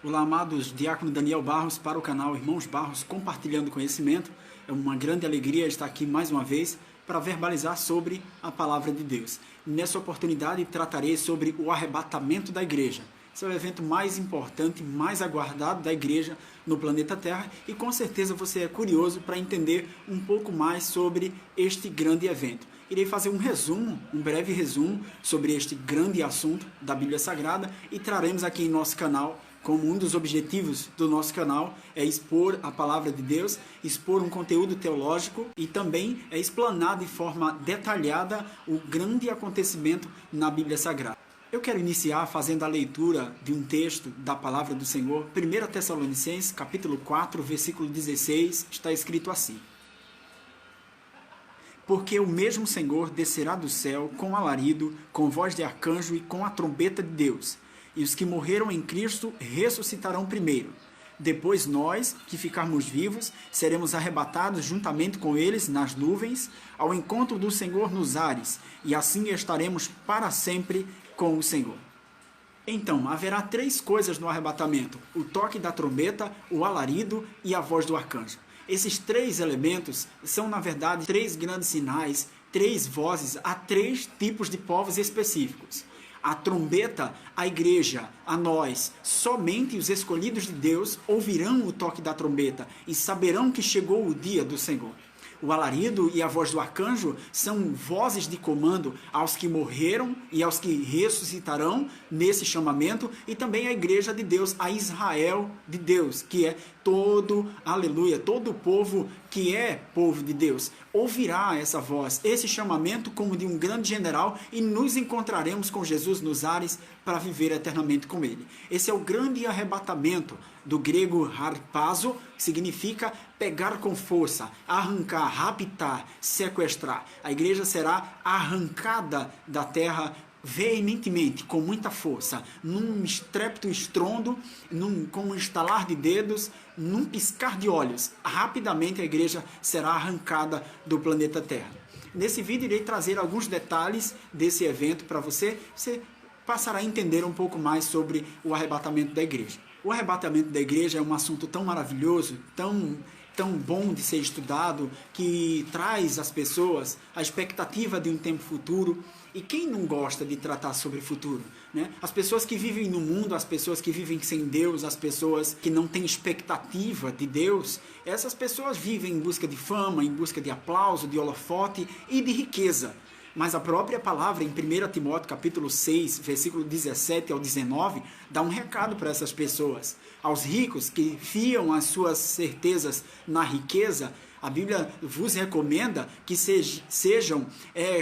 Olá, amados, Diácono Daniel Barros para o canal Irmãos Barros Compartilhando Conhecimento. É uma grande alegria estar aqui mais uma vez para verbalizar sobre a Palavra de Deus. Nessa oportunidade tratarei sobre o arrebatamento da igreja. Esse é o evento mais importante, mais aguardado da igreja no planeta Terra e com certeza você é curioso para entender um pouco mais sobre este grande evento. Irei fazer um breve resumo sobre este grande assunto da Bíblia Sagrada e traremos aqui em nosso canal, como um dos objetivos do nosso canal, é expor a Palavra de Deus, expor um conteúdo teológico e também é explanar de forma detalhada o grande acontecimento na Bíblia Sagrada. Eu quero iniciar fazendo a leitura de um texto da Palavra do Senhor, 1 Tessalonicenses, capítulo 4, versículo 16, está escrito assim: Porque o mesmo Senhor descerá do céu com alarido, com voz de arcanjo e com a trombeta de Deus, e os que morreram em Cristo ressuscitarão primeiro. Depois nós, que ficarmos vivos, seremos arrebatados juntamente com eles nas nuvens, ao encontro do Senhor nos ares, e assim estaremos para sempre com o Senhor. Então, haverá três coisas no arrebatamento: o toque da trombeta, o alarido e a voz do arcanjo. Esses três elementos são, na verdade, três grandes sinais, três vozes a três tipos de povos específicos. A trombeta, a igreja, a nós, somente os escolhidos de Deus ouvirão o toque da trombeta e saberão que chegou o dia do Senhor. O alarido e a voz do arcanjo são vozes de comando aos que morreram e aos que ressuscitarão nesse chamamento, e também a igreja de Deus, a Israel de Deus, que é todo o povo que é povo de Deus, ouvirá essa voz, esse chamamento como de um grande general, e nos encontraremos com Jesus nos ares para viver eternamente com ele. Esse é o grande arrebatamento, do grego harpazo, que significa pegar com força, arrancar, raptar, sequestrar. A igreja será arrancada da terra veementemente, com muita força, num estrépito estrondo, com um estalar de dedos, num piscar de olhos. Rapidamente a igreja será arrancada do planeta Terra. Nesse vídeo irei trazer alguns detalhes desse evento para você passará a entender um pouco mais sobre o arrebatamento da igreja. O arrebatamento da igreja é um assunto tão maravilhoso, tão bom de ser estudado, que traz às pessoas a expectativa de um tempo futuro. E quem não gosta de tratar sobre o futuro, né? As pessoas que vivem no mundo, as pessoas que vivem sem Deus, as pessoas que não têm expectativa de Deus, essas pessoas vivem em busca de fama, em busca de aplauso, de holofote e de riqueza. Mas a própria palavra em 1 Timóteo capítulo 6, versículo 17 ao 19, dá um recado para essas pessoas. Aos ricos que fiam as suas certezas na riqueza, a Bíblia vos recomenda que sejam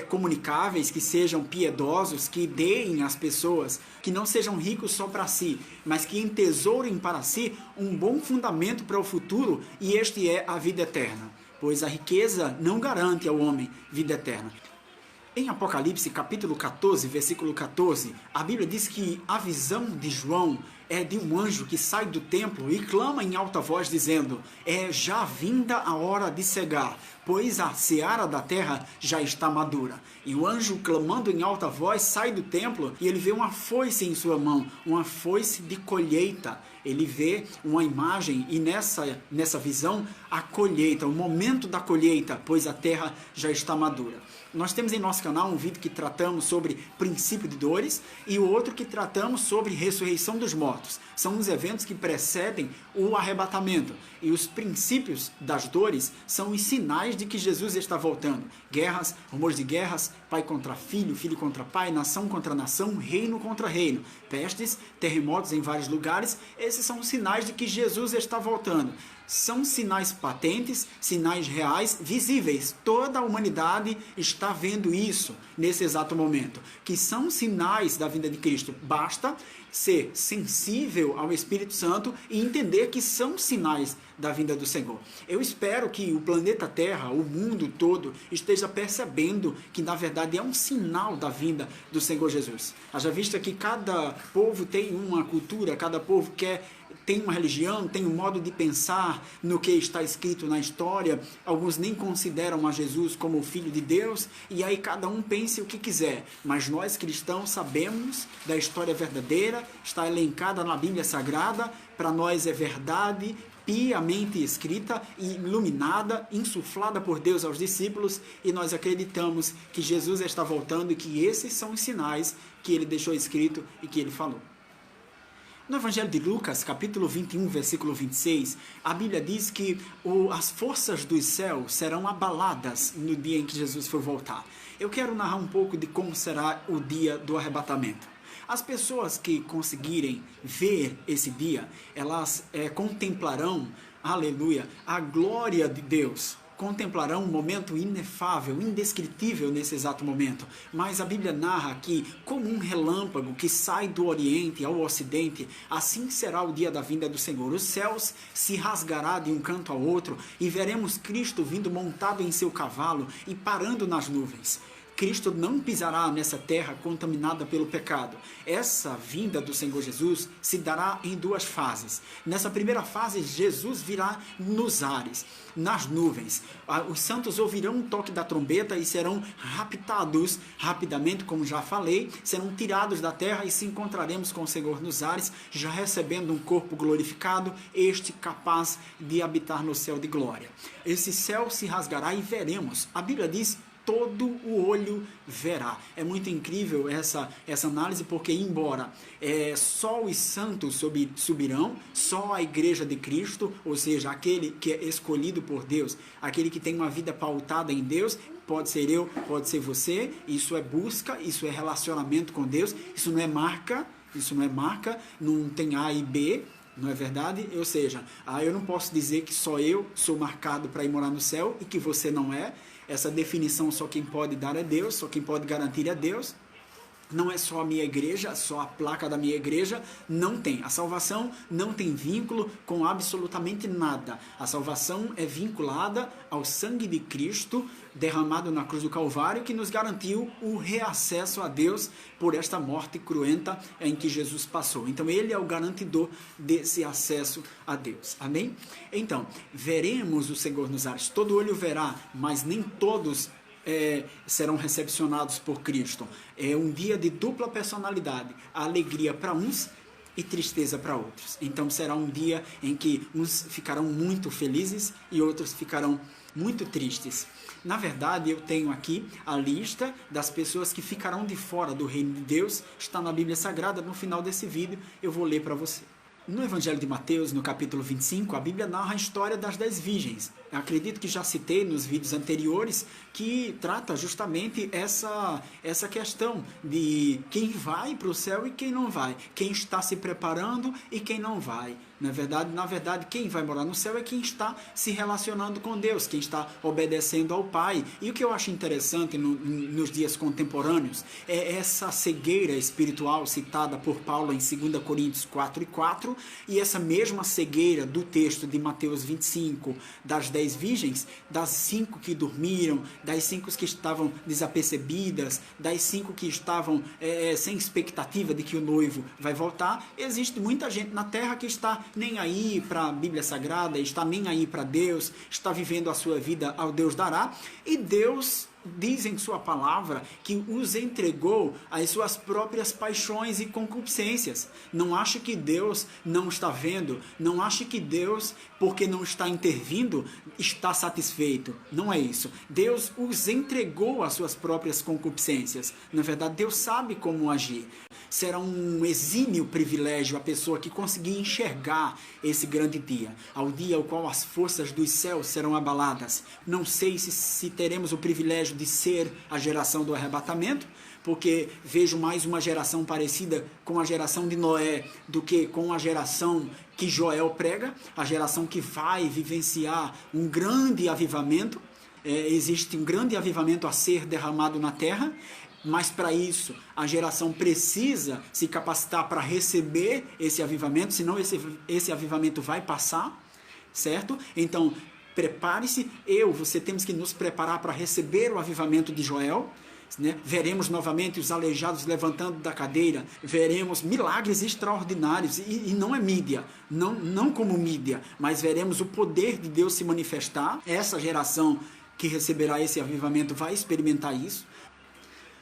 comunicáveis, que sejam piedosos, que deem às pessoas, que não sejam ricos só para si, mas que entesourem para si um bom fundamento para o futuro, e este é a vida eterna. Pois a riqueza não garante ao homem vida eterna. Em Apocalipse, capítulo 14, versículo 14, a Bíblia diz que a visão de João é de um anjo que sai do templo e clama em alta voz, dizendo: é já vinda a hora de cegar, pois a seara da terra já está madura. E o anjo, clamando em alta voz, sai do templo e ele vê uma foice em sua mão, uma foice de colheita. Ele vê uma imagem e nessa visão a colheita, o momento da colheita, pois a terra já está madura. Nós temos em nosso canal um vídeo que tratamos sobre princípio de dores e o outro que tratamos sobre ressurreição dos mortos. São os eventos que precedem o arrebatamento. E os princípios das dores são os sinais de que Jesus está voltando. Guerras, rumores de guerras, pai contra filho, filho contra pai, nação contra nação, reino contra reino. Pestes, terremotos em vários lugares, esses são os sinais de que Jesus está voltando. São sinais patentes, sinais reais, visíveis. Toda a humanidade está vendo isso nesse exato momento, que são sinais da vinda de Cristo. Basta ser sensível ao Espírito Santo e entender que são sinais da vinda do Senhor. Eu espero que o planeta Terra, o mundo todo, esteja percebendo que na verdade é um sinal da vinda do Senhor Jesus. Haja vista que cada povo tem uma cultura, cada povo quer tem uma religião, tem um modo de pensar no que está escrito na história, alguns nem consideram a Jesus como o Filho de Deus, e aí cada um pense o que quiser, mas nós cristãos sabemos da história verdadeira, está elencada na Bíblia Sagrada, para nós é verdade, piamente escrita e iluminada, insuflada por Deus aos discípulos, e nós acreditamos que Jesus está voltando e que esses são os sinais que ele deixou escrito e que ele falou. No Evangelho de Lucas, capítulo 21, versículo 26, a Bíblia diz que as forças dos céus serão abaladas no dia em que Jesus for voltar. Eu quero narrar um pouco de como será o dia do arrebatamento. As pessoas que conseguirem ver esse dia, elas contemplarão, aleluia, a glória de Deus. Contemplarão um momento inefável, indescritível nesse exato momento. Mas a Bíblia narra que, como um relâmpago que sai do Oriente ao Ocidente, assim será o dia da vinda do Senhor. Os céus se rasgará de um canto ao outro e veremos Cristo vindo montado em seu cavalo e parando nas nuvens. Cristo não pisará nessa terra contaminada pelo pecado. Essa vinda do Senhor Jesus se dará em duas fases. Nessa primeira fase, Jesus virá nos ares, nas nuvens. Os santos ouvirão um toque da trombeta e serão raptados rapidamente, como já falei, serão tirados da terra e se encontraremos com o Senhor nos ares, já recebendo um corpo glorificado, este capaz de habitar no céu de glória. Esse céu se rasgará e veremos. A Bíblia diz: todo o olho verá. É muito incrível essa análise, porque embora só os santos subirão, só a igreja de Cristo, ou seja, aquele que é escolhido por Deus, aquele que tem uma vida pautada em Deus, pode ser eu, pode ser você, isso é busca, isso é relacionamento com Deus, isso não é marca, não tem A e B, não é verdade? Ou seja, eu não posso dizer que só eu sou marcado para ir morar no céu e que você não é. Essa definição só quem pode dar é Deus, só quem pode garantir é Deus. Não é só a minha igreja, só a placa da minha igreja, não tem. A salvação não tem vínculo com absolutamente nada. A salvação é vinculada ao sangue de Cristo derramado na cruz do Calvário, que nos garantiu o reacesso a Deus por esta morte cruenta em que Jesus passou. Então ele é o garantidor desse acesso a Deus. Amém? Então, veremos o Senhor nos ares. Todo olho verá, mas nem todos serão recepcionados por Cristo. É um dia de dupla personalidade, a alegria para uns e tristeza para outros. Então será um dia em que uns ficarão muito felizes e outros ficarão muito tristes. Na verdade, eu tenho aqui a lista das pessoas que ficarão de fora do reino de Deus, está na Bíblia Sagrada. No final desse vídeo eu vou ler para você. No Evangelho de Mateus, no capítulo 25, a Bíblia narra a história das 10 virgens. Eu acredito que já citei nos vídeos anteriores que trata justamente essa questão de quem vai para o céu e quem não vai, quem está se preparando e quem não vai. Na verdade, quem vai morar no céu é quem está se relacionando com Deus, quem está obedecendo ao Pai. E o que eu acho interessante nos dias contemporâneos é essa cegueira espiritual citada por Paulo em 2 Coríntios 4:4, e essa mesma cegueira do texto de Mateus 25, das 10 virgens, das 5 que dormiram, das 5 que estavam desapercebidas, das 5 que estavam sem expectativa de que o noivo vai voltar. Existe muita gente na terra que está nem aí para a Bíblia Sagrada, está nem aí para Deus, está vivendo a sua vida ao Deus dará, e Deus diz em sua palavra que os entregou às suas próprias paixões e concupiscências. Não ache que Deus não está vendo, não ache que Deus, porque não está intervindo, está satisfeito. Não é isso. Deus os entregou às suas próprias concupiscências. Na verdade, Deus sabe como agir. Será um exímio privilégio a pessoa que conseguir enxergar esse grande dia, ao dia ao qual as forças dos céus serão abaladas. Não sei se teremos o privilégio de ser a geração do arrebatamento, porque vejo mais uma geração parecida com a geração de Noé do que com a geração que Joel prega, a geração que vai vivenciar um grande avivamento. Existe um grande avivamento a ser derramado na terra, mas para isso a geração precisa se capacitar para receber esse avivamento, senão esse avivamento vai passar, certo? Então, prepare-se, você temos que nos preparar para receber o avivamento de Joel, né? Veremos novamente os aleijados levantando da cadeira, veremos milagres extraordinários, e não é mídia, não como mídia, mas veremos o poder de Deus se manifestar. Essa geração que receberá esse avivamento vai experimentar isso.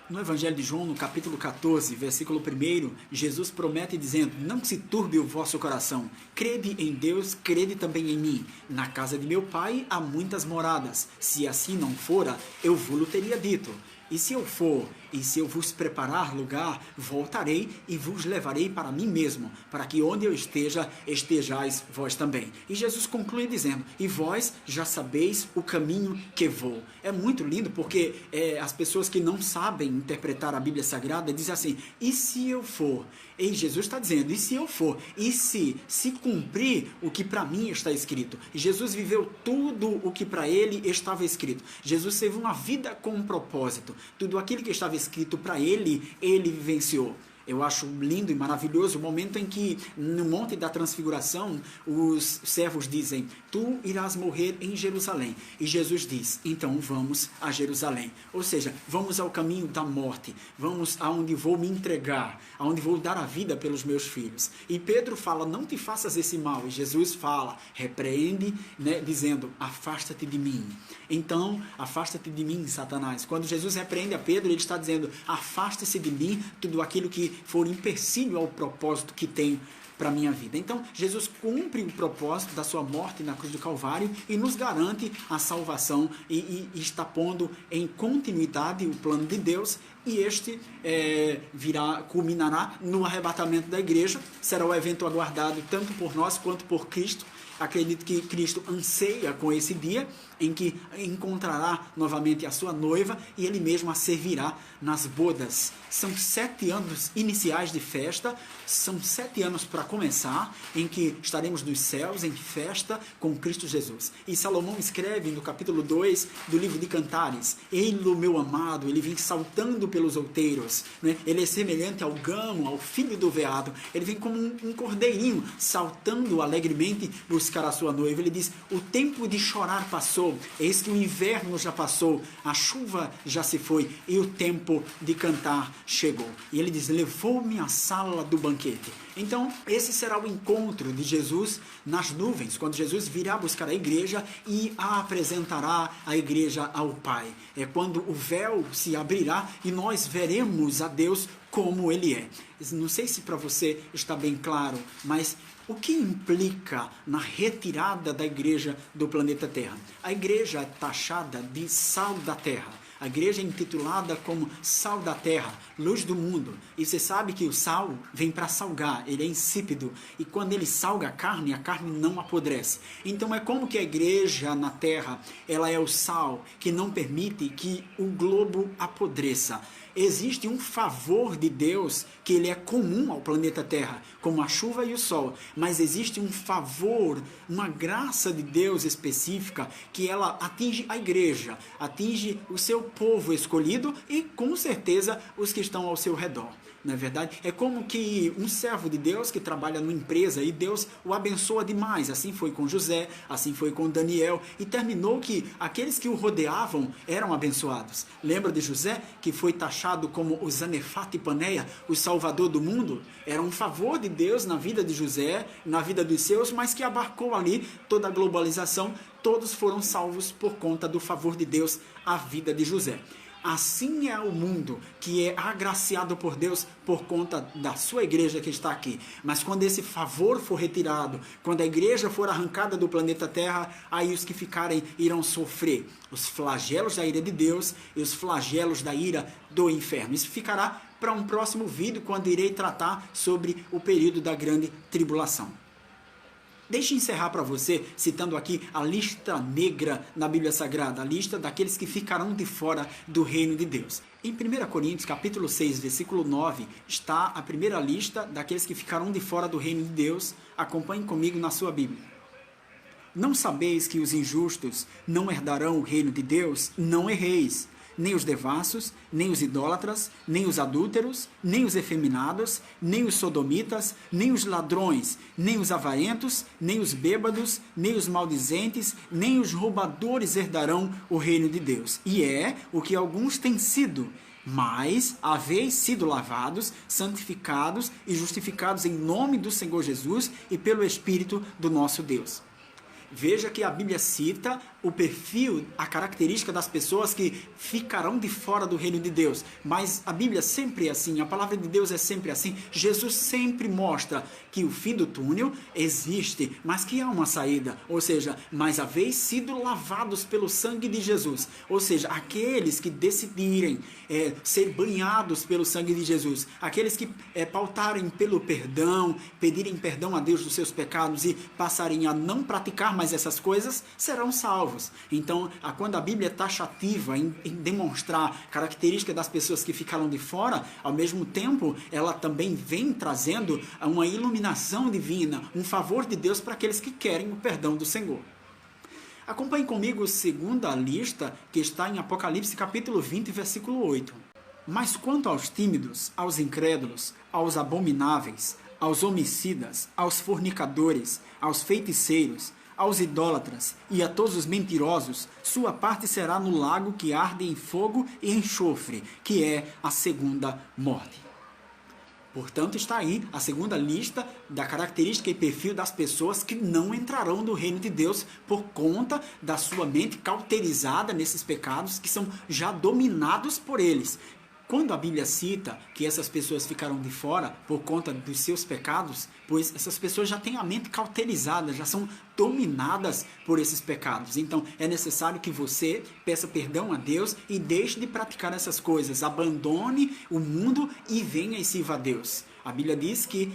No Evangelho de João, no capítulo 14, versículo 1, Jesus promete dizendo: não se turbe o vosso coração, crede em Deus, crede também em mim. Na casa de meu Pai há muitas moradas, se assim não fora, eu vos teria dito. E se eu for, e se eu vos preparar lugar, voltarei e vos levarei para mim mesmo, para que onde eu esteja, estejais vós também. E Jesus conclui dizendo: e vós já sabeis o caminho que vou. É muito lindo, porque as pessoas que não sabem interpretar a Bíblia Sagrada dizem assim: e se eu for? E Jesus está dizendo: e se eu for? E se cumprir o que para mim está escrito? E Jesus viveu tudo o que para ele estava escrito. Jesus teve uma vida com um propósito. Tudo aquilo que estava escrito para ele, ele vivenciou. Eu acho lindo e maravilhoso o momento em que, no Monte da Transfiguração, os servos dizem: tu irás morrer em Jerusalém. E Jesus diz: então vamos a Jerusalém. Ou seja, vamos ao caminho da morte, vamos aonde vou me entregar, aonde vou dar a vida pelos meus filhos. E Pedro fala: não te faças esse mal. E Jesus fala, repreende, né, dizendo: afasta-te de mim. Então, afasta-te de mim, Satanás. Quando Jesus repreende a Pedro, ele está dizendo: afasta-se de mim tudo aquilo que for empecilho ao propósito que tenho para a minha vida. Então, Jesus cumpre o propósito da sua morte na cruz do Calvário e nos garante a salvação e está pondo em continuidade o plano de Deus, e este culminará no arrebatamento da igreja. Será o evento aguardado tanto por nós quanto por Cristo. Acredito que Cristo anseia com esse dia em que encontrará novamente a sua noiva e ele mesmo a servirá nas bodas. São 7 anos iniciais de festa, são 7 anos para começar, em que estaremos nos céus em festa com Cristo Jesus. E Salomão escreve no capítulo 2 do livro de Cantares: ele, o meu amado, ele vem saltando pelos outeiros, né? Ele é semelhante ao gamo, ao filho do veado, ele vem como um cordeirinho, saltando alegremente buscar a sua noiva. Ele diz: o tempo de chorar passou, eis que o inverno já passou, a chuva já se foi e o tempo de cantar chegou. E ele diz: levou-me à sala do banquete. Então, esse será o encontro de Jesus nas nuvens, quando Jesus virá buscar a igreja e a apresentará a igreja ao Pai. É quando o véu se abrirá e nós veremos a Deus como Ele é. Não sei se para você está bem claro, mas o que implica na retirada da igreja do planeta Terra? A igreja é taxada de sal da terra. A igreja é intitulada como sal da terra, luz do mundo. E você sabe que o sal vem para salgar, ele é insípido. E quando ele salga a carne não apodrece. Então é como que a igreja na terra, ela é o sal que não permite que o globo apodreça. Existe um favor de Deus que ele é comum ao planeta Terra, como a chuva e o sol, mas existe um favor, uma graça de Deus específica que ela atinge a igreja, atinge o seu povo escolhido e com certeza os que estão ao seu redor. Não é verdade? É como que um servo de Deus que trabalha numa empresa e Deus o abençoa demais. Assim foi com José, assim foi com Daniel, e terminou que aqueles que o rodeavam eram abençoados. Lembra de José, que foi taxado como o Zanefate Paneia, o salvador do mundo? Era um favor de Deus na vida de José, na vida dos seus, mas que abarcou ali toda a globalização. Todos foram salvos por conta do favor de Deus à vida de José. Assim é o mundo que é agraciado por Deus por conta da sua igreja que está aqui. Mas quando esse favor for retirado, quando a igreja for arrancada do planeta Terra, aí os que ficarem irão sofrer os flagelos da ira de Deus e os flagelos da ira do inferno. Isso ficará para um próximo vídeo, quando irei tratar sobre o período da grande tribulação. Deixe eu encerrar para você, citando aqui a lista negra na Bíblia Sagrada, a lista daqueles que ficarão de fora do reino de Deus. Em 1 Coríntios, capítulo 6, versículo 9, está a primeira lista daqueles que ficarão de fora do reino de Deus. Acompanhe comigo na sua Bíblia. Não sabeis que os injustos não herdarão o reino de Deus? Não erreis. Nem os devassos, nem os idólatras, nem os adúlteros, nem os efeminados, nem os sodomitas, nem os ladrões, nem os avarentos, nem os bêbados, nem os maldizentes, nem os roubadores herdarão o reino de Deus. E é o que alguns têm sido. Mas haveis sido lavados, santificados e justificados em nome do Senhor Jesus e pelo Espírito do nosso Deus. Veja que a Bíblia cita o perfil, a característica das pessoas que ficarão de fora do reino de Deus. Mas a Bíblia sempre é assim, a palavra de Deus é sempre assim. Jesus sempre mostra que o fim do túnel existe, mas que há uma saída. Ou seja, mas haveis sido lavados pelo sangue de Jesus. Ou seja, aqueles que decidirem ser banhados pelo sangue de Jesus, aqueles que pautarem pelo perdão, pedirem perdão a Deus dos seus pecados e passarem a não praticar mais essas coisas, serão salvos. Então, quando a Bíblia é taxativa em demonstrar características das pessoas que ficaram de fora, ao mesmo tempo, ela também vem trazendo uma iluminação divina, um favor de Deus para aqueles que querem o perdão do Senhor. Acompanhe comigo a segunda lista, que está em Apocalipse capítulo 20, versículo 8. Mas quanto aos tímidos, aos incrédulos, aos abomináveis, aos homicidas, aos fornicadores, aos feiticeiros, aos idólatras e a todos os mentirosos, sua parte será no lago que arde em fogo e enxofre, que é a segunda morte. Portanto, está aí a segunda lista da característica e perfil das pessoas que não entrarão no reino de Deus por conta da sua mente cauterizada nesses pecados que são já dominados por eles. Quando a Bíblia cita que essas pessoas ficaram de fora por conta dos seus pecados, pois essas pessoas já têm a mente cauterizada, já são dominadas por esses pecados. Então é necessário que você peça perdão a Deus e deixe de praticar essas coisas, abandone o mundo e venha e sirva a Deus. A Bíblia diz que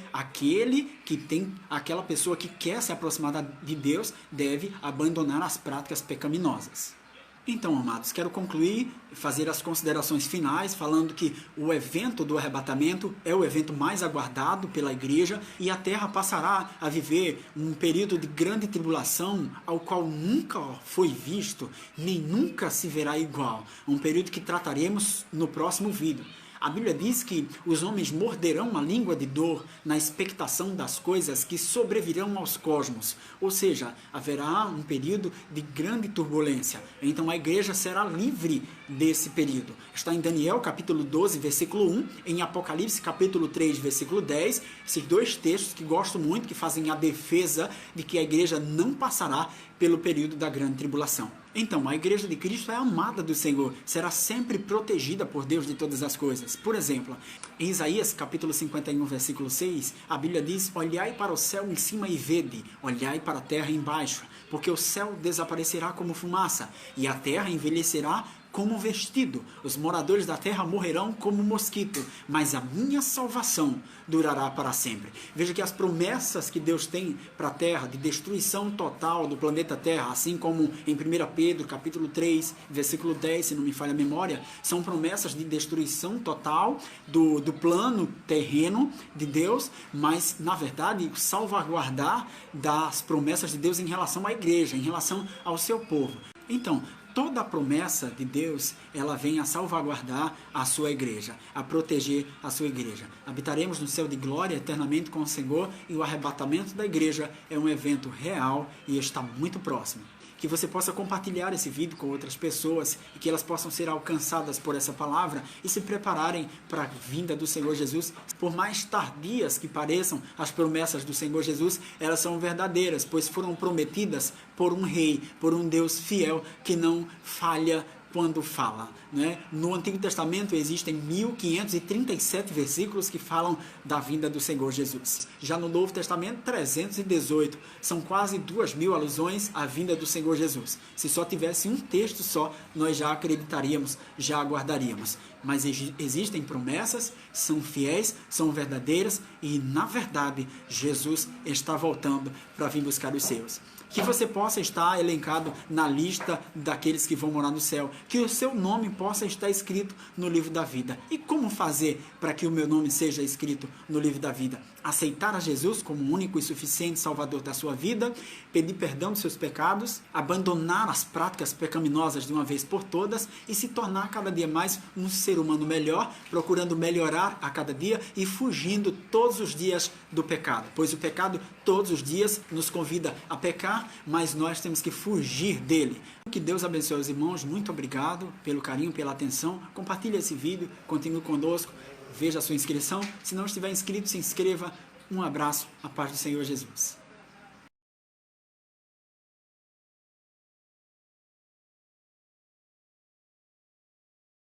aquela pessoa que quer se aproximar de Deus deve abandonar as práticas pecaminosas. Então, amados, quero concluir, fazer as considerações finais, falando que o evento do arrebatamento é o evento mais aguardado pela igreja e a terra passará a viver um período de grande tribulação ao qual nunca foi visto, nem nunca se verá igual. Um período que trataremos no próximo vídeo. A Bíblia diz que os homens morderão a língua de dor na expectação das coisas que sobrevirão aos cosmos. Ou seja, haverá um período de grande turbulência. Então a igreja será livre desse período. Está em Daniel capítulo 12, versículo 1, em Apocalipse capítulo 3, versículo 10. Esses dois textos que gosto muito, que fazem a defesa de que a igreja não passará pelo período da grande tribulação. Então, a igreja de Cristo é amada do Senhor, será sempre protegida por Deus de todas as coisas. Por exemplo, em Isaías capítulo 51, versículo 6, a Bíblia diz: olhai para o céu em cima e vede, olhai para a terra embaixo, porque o céu desaparecerá como fumaça, e a terra envelhecerá como vestido. Os moradores da terra morrerão como mosquito, mas a minha salvação durará para sempre. Veja que as promessas que Deus tem para a terra, de destruição total do planeta Terra, assim como em 1 Pedro capítulo 3, versículo 10, se não me falha a memória, são promessas de destruição total do plano terreno de Deus, mas na verdade salvaguardar das promessas de Deus em relação à igreja, em relação ao seu povo. Então, toda a promessa de Deus, ela vem a salvaguardar a sua igreja, a proteger a sua igreja. Habitaremos no céu de glória eternamente com o Senhor e o arrebatamento da igreja é um evento real e está muito próximo. Que você possa compartilhar esse vídeo com outras pessoas e que elas possam ser alcançadas por essa palavra e se prepararem para a vinda do Senhor Jesus. Por mais tardias que pareçam as promessas do Senhor Jesus, elas são verdadeiras, pois foram prometidas por um rei, por um Deus fiel que não falha quando fala, né? No Antigo Testamento existem 1537 versículos que falam da vinda do Senhor Jesus. Já no Novo Testamento, 318. São quase 2.000 alusões à vinda do Senhor Jesus. Se só tivesse um texto só, nós já acreditaríamos, já aguardaríamos. Mas existem promessas, são fiéis, são verdadeiras e, na verdade, Jesus está voltando para vir buscar os seus. Que você possa estar elencado na lista daqueles que vão morar no céu, que o seu nome possa estar escrito no livro da vida. E como fazer para que o meu nome seja escrito no livro da vida? aceitar a Jesus como o único e suficiente Salvador da sua vida, pedir perdão dos seus pecados, abandonar as práticas pecaminosas de uma vez por todas e se tornar cada dia mais um ser humano melhor, procurando melhorar a cada dia e fugindo todos os dias do pecado, pois o pecado todos os dias nos convida a pecar, mas nós temos que fugir dele. Que Deus abençoe os irmãos, muito obrigado pelo carinho, pela atenção, compartilhe esse vídeo, continue conosco, veja a sua inscrição, se não estiver inscrito, se inscreva. Um abraço, a paz do Senhor Jesus.